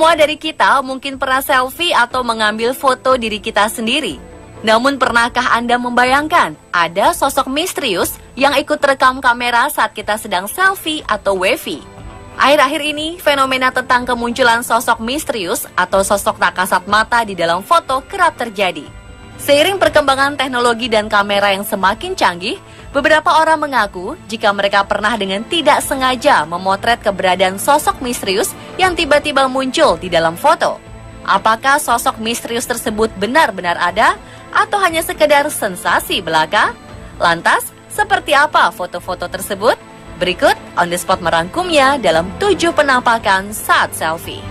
Semua dari kita mungkin pernah selfie atau mengambil foto diri kita sendiri. Namun pernahkah Anda membayangkan ada sosok misterius yang ikut rekam kamera saat kita sedang selfie atau wavy? Akhir-akhir ini, fenomena tentang kemunculan sosok misterius atau sosok tak kasat mata di dalam foto kerap terjadi. Seiring perkembangan teknologi dan kamera yang semakin canggih, beberapa orang mengaku jika mereka pernah dengan tidak sengaja memotret keberadaan sosok misterius yang tiba-tiba muncul di dalam foto. Apakah sosok misterius tersebut benar-benar ada atau hanya sekedar sensasi belaka? Lantas, seperti apa foto-foto tersebut? Berikut On The Spot merangkumnya dalam 7 penampakan saat selfie.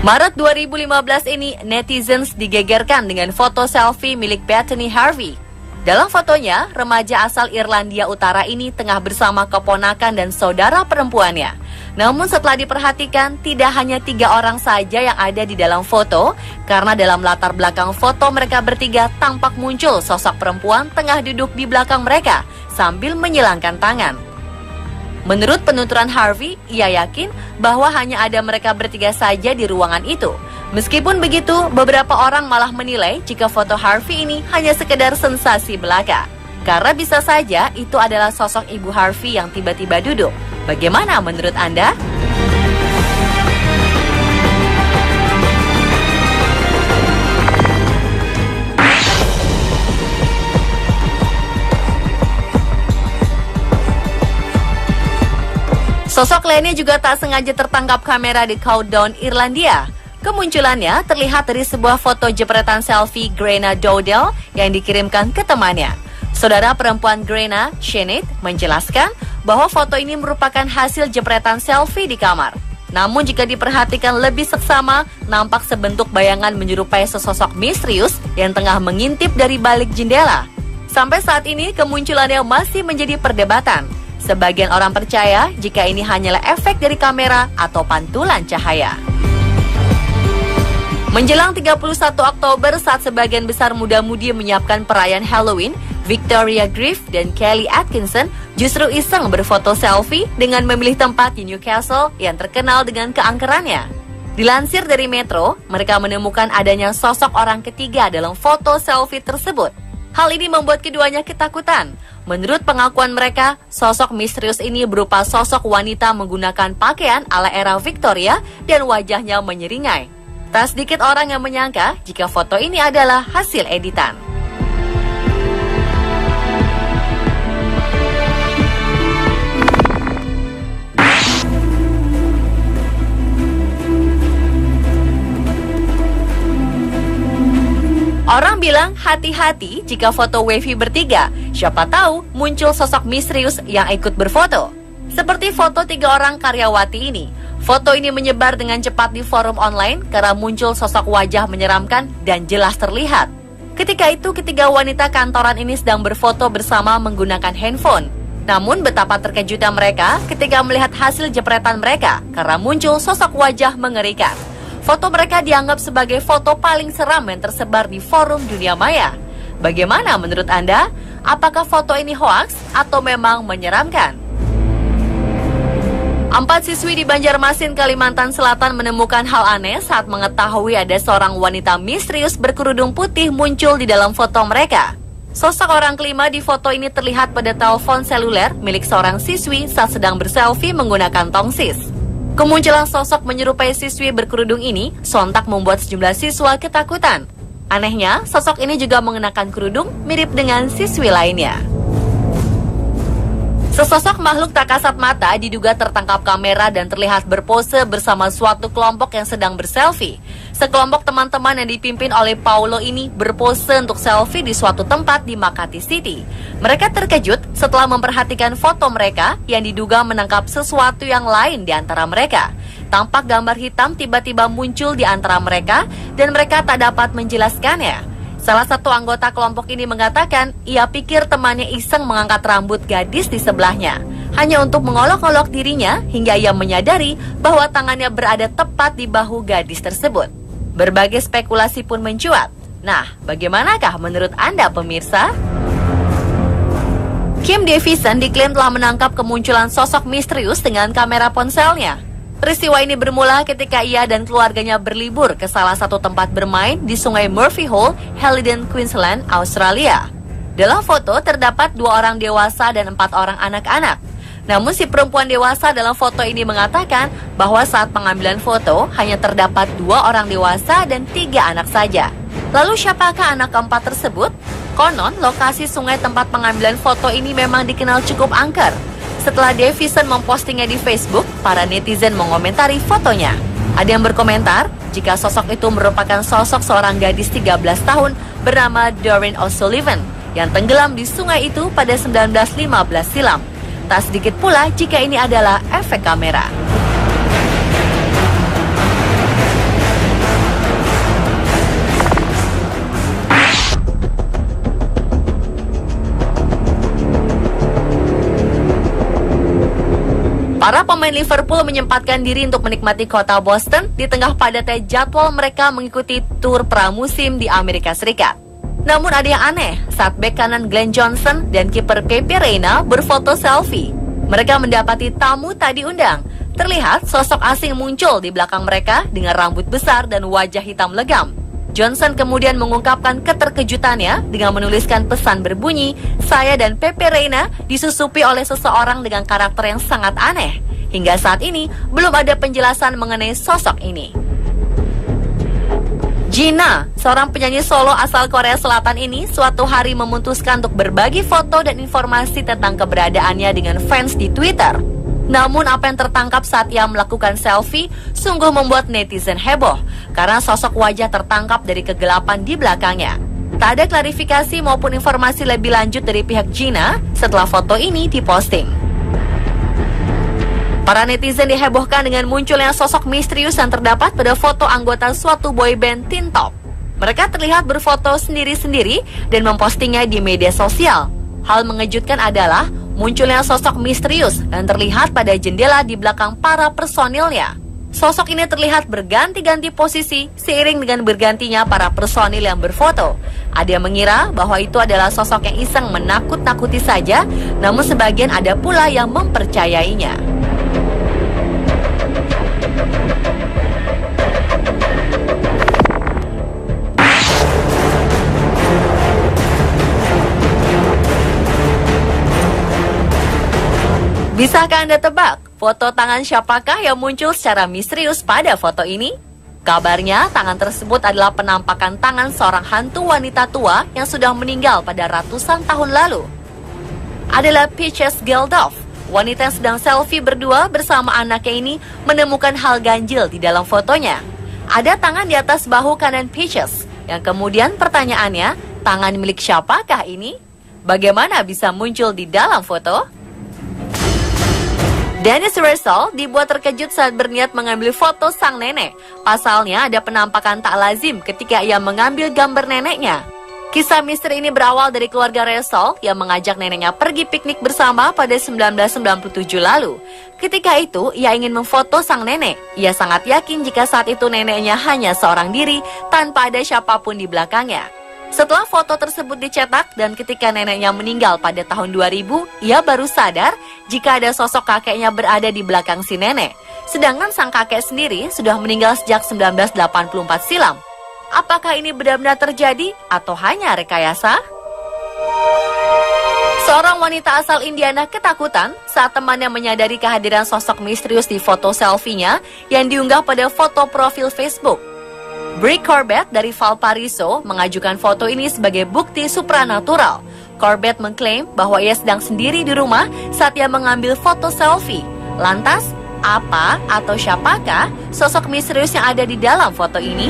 Maret 2015 ini, netizens digegerkan dengan foto selfie milik Bethany Harvey. Dalam fotonya, remaja asal Irlandia Utara ini tengah bersama keponakan dan saudara perempuannya. Namun setelah diperhatikan, tidak hanya 3 orang saja yang ada di dalam foto, karena dalam latar belakang foto mereka bertiga tampak muncul sosok perempuan tengah duduk di belakang mereka sambil menyilangkan tangan. Menurut penuturan Harvey, ia yakin bahwa hanya ada mereka bertiga saja di ruangan itu. Meskipun begitu, beberapa orang malah menilai jika foto Harvey ini hanya sekedar sensasi belaka. Karena bisa saja itu adalah sosok ibu Harvey yang tiba-tiba duduk. Bagaimana menurut Anda? Sosok lainnya juga tak sengaja tertangkap kamera di Countdown, Irlandia. Kemunculannya terlihat dari sebuah foto jepretan selfie Grena Dowdell yang dikirimkan ke temannya. Saudara perempuan Grena, Sinead, menjelaskan bahwa foto ini merupakan hasil jepretan selfie di kamar. Namun jika diperhatikan lebih seksama, nampak sebentuk bayangan menyerupai sesosok misterius yang tengah mengintip dari balik jendela. Sampai saat ini kemunculannya masih menjadi perdebatan. Sebagian orang percaya jika ini hanyalah efek dari kamera atau pantulan cahaya. Menjelang 31 Oktober saat sebagian besar muda-mudi menyiapkan perayaan Halloween, Victoria Griff dan Kelly Atkinson justru iseng berfoto selfie dengan memilih tempat di Newcastle yang terkenal dengan keangkerannya. Dilansir dari Metro, mereka menemukan adanya sosok orang ketiga dalam foto selfie tersebut. Hal ini membuat keduanya ketakutan. Menurut pengakuan mereka, sosok misterius ini berupa sosok wanita menggunakan pakaian ala era Victoria dan wajahnya menyeringai. Tak sedikit orang yang menyangka jika foto ini adalah hasil editan. Orang bilang hati-hati jika foto wavy bertiga, siapa tahu muncul sosok misterius yang ikut berfoto. Seperti foto 3 orang karyawati ini. Foto ini menyebar dengan cepat di forum online karena muncul sosok wajah menyeramkan dan jelas terlihat. Ketika itu ketiga wanita kantoran ini sedang berfoto bersama menggunakan handphone. Namun betapa terkejutnya mereka ketika melihat hasil jepretan mereka karena muncul sosok wajah mengerikan. Foto mereka dianggap sebagai foto paling seram yang tersebar di forum dunia maya. Bagaimana menurut Anda? Apakah foto ini hoaks atau memang menyeramkan? 4 siswi di Banjarmasin, Kalimantan Selatan menemukan hal aneh saat mengetahui ada seorang wanita misterius berkerudung putih muncul di dalam foto mereka. Sosok orang kelima di foto ini terlihat pada telepon seluler milik seorang siswi saat sedang berselfie menggunakan tongsis. Kemunculan sosok menyerupai siswi berkerudung ini sontak membuat sejumlah siswa ketakutan. Anehnya, sosok ini juga mengenakan kerudung mirip dengan siswi lainnya. Sesosok makhluk tak kasat mata diduga tertangkap kamera dan terlihat berpose bersama suatu kelompok yang sedang berselfie. Sekelompok teman-teman yang dipimpin oleh Paulo ini berpose untuk selfie di suatu tempat di Makati City. Mereka terkejut setelah memperhatikan foto mereka yang diduga menangkap sesuatu yang lain di antara mereka. Tampak gambar hitam tiba-tiba muncul di antara mereka dan mereka tak dapat menjelaskannya. Salah satu anggota kelompok ini mengatakan ia pikir temannya iseng mengangkat rambut gadis di sebelahnya. hanya untuk mengolok-olok dirinya hingga ia menyadari bahwa tangannya berada tepat di bahu gadis tersebut. Berbagai spekulasi pun mencuat. Nah, bagaimanakah menurut Anda pemirsa? Kim Davidson diklaim telah menangkap kemunculan sosok misterius dengan kamera ponselnya. Peristiwa ini bermula ketika ia dan keluarganya berlibur ke salah satu tempat bermain di Sungai Murphy Hole, Helidon, Queensland, Australia. Dalam foto terdapat 2 orang dewasa dan 4 orang anak-anak. Namun si perempuan dewasa dalam foto ini mengatakan bahwa saat pengambilan foto hanya terdapat 2 orang dewasa dan 3 anak saja. Lalu siapakah anak keempat tersebut? Konon, lokasi sungai tempat pengambilan foto ini memang dikenal cukup angker. Setelah Davidson mempostingnya di Facebook, para netizen mengomentari fotonya. Ada yang berkomentar, jika sosok itu merupakan sosok seorang gadis 13 tahun bernama Doreen O'Sullivan yang tenggelam di sungai itu pada 1915 silam. Tak sedikit pula jika ini adalah efek kamera. Para pemain Liverpool menyempatkan diri untuk menikmati kota Boston di tengah padatnya jadwal mereka mengikuti tur pramusim di Amerika Serikat. Namun ada yang aneh saat bek kanan Glenn Johnson dan kiper Pepe Reina berfoto selfie. Mereka mendapati tamu tak diundang. Terlihat sosok asing muncul di belakang mereka dengan rambut besar dan wajah hitam legam. Johnson kemudian mengungkapkan keterkejutannya dengan menuliskan pesan berbunyi, "Saya dan Pepe Reina disusupi oleh seseorang dengan karakter yang sangat aneh." Hingga saat ini, belum ada penjelasan mengenai sosok ini. Gina, seorang penyanyi solo asal Korea Selatan ini, suatu hari memutuskan untuk berbagi foto dan informasi tentang keberadaannya dengan fans di Twitter. Namun apa yang tertangkap saat ia melakukan selfie sungguh membuat netizen heboh karena sosok wajah tertangkap dari kegelapan di belakangnya. Tak ada klarifikasi maupun informasi lebih lanjut dari pihak Gina setelah foto ini diposting. Para netizen dihebohkan dengan munculnya sosok misterius yang terdapat pada foto anggota suatu boyband Teen Top. Mereka terlihat berfoto sendiri-sendiri dan mempostingnya di media sosial. Hal mengejutkan adalah munculnya sosok misterius dan terlihat pada jendela di belakang para personilnya. Sosok ini terlihat berganti-ganti posisi seiring dengan bergantinya para personil yang berfoto. Ada yang mengira bahwa itu adalah sosok yang iseng menakut-nakuti saja, namun sebagian ada pula yang mempercayainya. Bisakah Anda tebak foto tangan siapakah yang muncul secara misterius pada foto ini? Kabarnya tangan tersebut adalah penampakan tangan seorang hantu wanita tua yang sudah meninggal pada ratusan tahun lalu. Adalah Peaches Geldof, wanita yang sedang selfie berdua bersama anaknya ini menemukan hal ganjil di dalam fotonya. Ada tangan di atas bahu kanan Peaches, yang kemudian pertanyaannya, tangan milik siapakah ini? Bagaimana bisa muncul di dalam foto? Dennis Russell dibuat terkejut saat berniat mengambil foto sang nenek. Pasalnya ada penampakan tak lazim ketika ia mengambil gambar neneknya. Kisah misteri ini berawal dari keluarga Russell yang mengajak neneknya pergi piknik bersama pada 1997 lalu. Ketika itu, ia ingin memfoto sang nenek. Ia sangat yakin jika saat itu neneknya hanya seorang diri tanpa ada siapapun di belakangnya. Setelah foto tersebut dicetak dan ketika neneknya meninggal pada tahun 2000, ia baru sadar jika ada sosok kakeknya berada di belakang si nenek. Sedangkan sang kakek sendiri sudah meninggal sejak 1984 silam. Apakah ini benar-benar terjadi atau hanya rekayasa? Seorang wanita asal Indiana ketakutan saat temannya menyadari kehadiran sosok misterius di foto selfie-nya yang diunggah pada foto profil Facebook. Brie Corbett dari Valparaiso mengajukan foto ini sebagai bukti supranatural. Corbett mengklaim bahwa ia sedang sendiri di rumah saat ia mengambil foto selfie. Lantas, apa atau siapakah sosok misterius yang ada di dalam foto ini?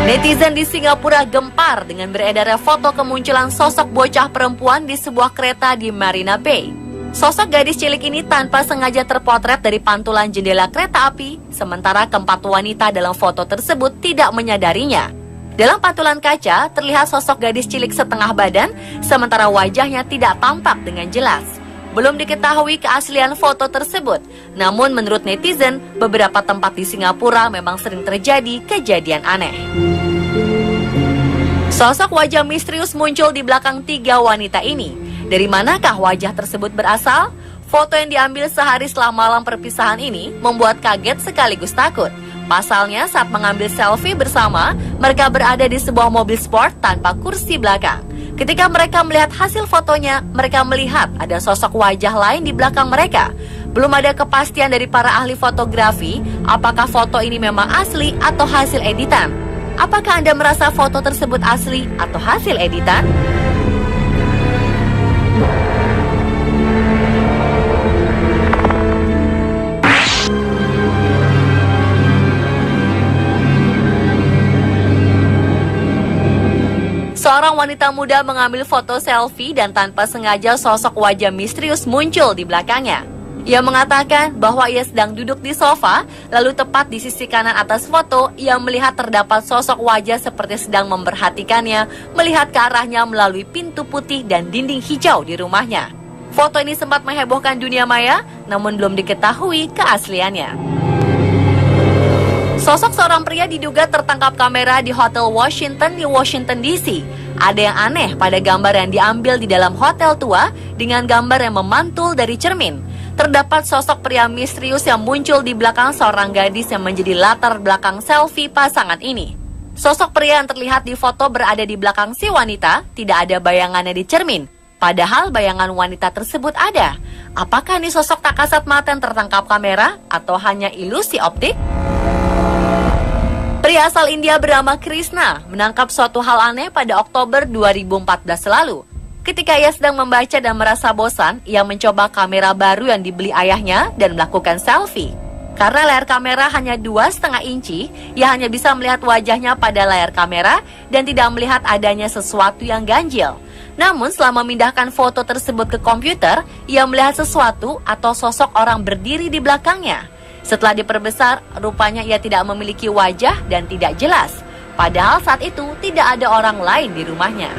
Netizen di Singapura gempar dengan beredarnya foto kemunculan sosok bocah perempuan di sebuah kereta di Marina Bay. Sosok gadis cilik ini tanpa sengaja terpotret dari pantulan jendela kereta api, sementara keempat wanita dalam foto tersebut tidak menyadarinya. Dalam pantulan kaca, terlihat sosok gadis cilik setengah badan, sementara wajahnya tidak tampak dengan jelas. Belum diketahui keaslian foto tersebut. Namun menurut netizen, beberapa tempat di Singapura memang sering terjadi kejadian aneh. Sosok wajah misterius muncul di belakang 3 wanita ini. Dari manakah wajah tersebut berasal? Foto yang diambil sehari setelah malam perpisahan ini membuat kaget sekaligus takut. Pasalnya saat mengambil selfie bersama, mereka berada di sebuah mobil sport tanpa kursi belakang. Ketika mereka melihat hasil fotonya, mereka melihat ada sosok wajah lain di belakang mereka. Belum ada kepastian dari para ahli fotografi apakah foto ini memang asli atau hasil editan. Apakah Anda merasa foto tersebut asli atau hasil editan? Seorang wanita muda mengambil foto selfie dan tanpa sengaja sosok wajah misterius muncul di belakangnya. Ia mengatakan bahwa ia sedang duduk di sofa, lalu tepat di sisi kanan atas foto, ia melihat terdapat sosok wajah seperti sedang memperhatikannya, melihat ke arahnya melalui pintu putih dan dinding hijau di rumahnya. Foto ini sempat menghebohkan dunia maya, namun belum diketahui keasliannya. Sosok seorang pria diduga tertangkap kamera di Hotel Washington di Washington DC. Ada yang aneh pada gambar yang diambil di dalam hotel tua dengan gambar yang memantul dari cermin. Terdapat sosok pria misterius yang muncul di belakang seorang gadis yang menjadi latar belakang selfie pasangan ini. Sosok pria yang terlihat di foto berada di belakang si wanita, tidak ada bayangannya di cermin. Padahal bayangan wanita tersebut ada. Apakah ini sosok tak kasat mata yang tertangkap kamera atau hanya ilusi optik? Pria asal India bernama Krishna menangkap suatu hal aneh pada Oktober 2014 lalu. Ketika ia sedang membaca dan merasa bosan, ia mencoba kamera baru yang dibeli ayahnya dan melakukan selfie. Karena layar kamera hanya 2,5 inci, ia hanya bisa melihat wajahnya pada layar kamera dan tidak melihat adanya sesuatu yang ganjil. Namun setelah memindahkan foto tersebut ke komputer, ia melihat sesuatu atau sosok orang berdiri di belakangnya. Setelah diperbesar, rupanya ia tidak memiliki wajah dan tidak jelas. Padahal saat itu tidak ada orang lain di rumahnya.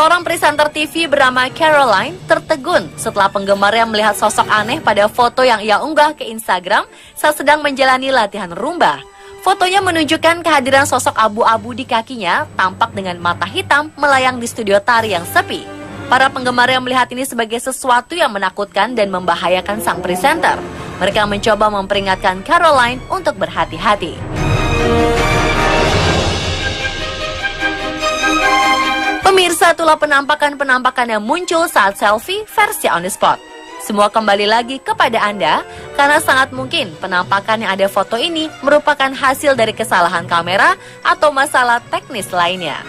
Seorang presenter TV bernama Caroline tertegun setelah penggemarnya melihat sosok aneh pada foto yang ia unggah ke Instagram saat sedang menjalani latihan rumba. Fotonya menunjukkan kehadiran sosok abu-abu di kakinya tampak dengan mata hitam melayang di studio tari yang sepi. Para penggemarnya melihat ini sebagai sesuatu yang menakutkan dan membahayakan sang presenter. Mereka mencoba memperingatkan Caroline untuk berhati-hati. Pemirsa, itulah penampakan-penampakan yang muncul saat selfie versi on the spot. Semua kembali lagi kepada Anda, karena sangat mungkin penampakan yang ada foto ini merupakan hasil dari kesalahan kamera atau masalah teknis lainnya.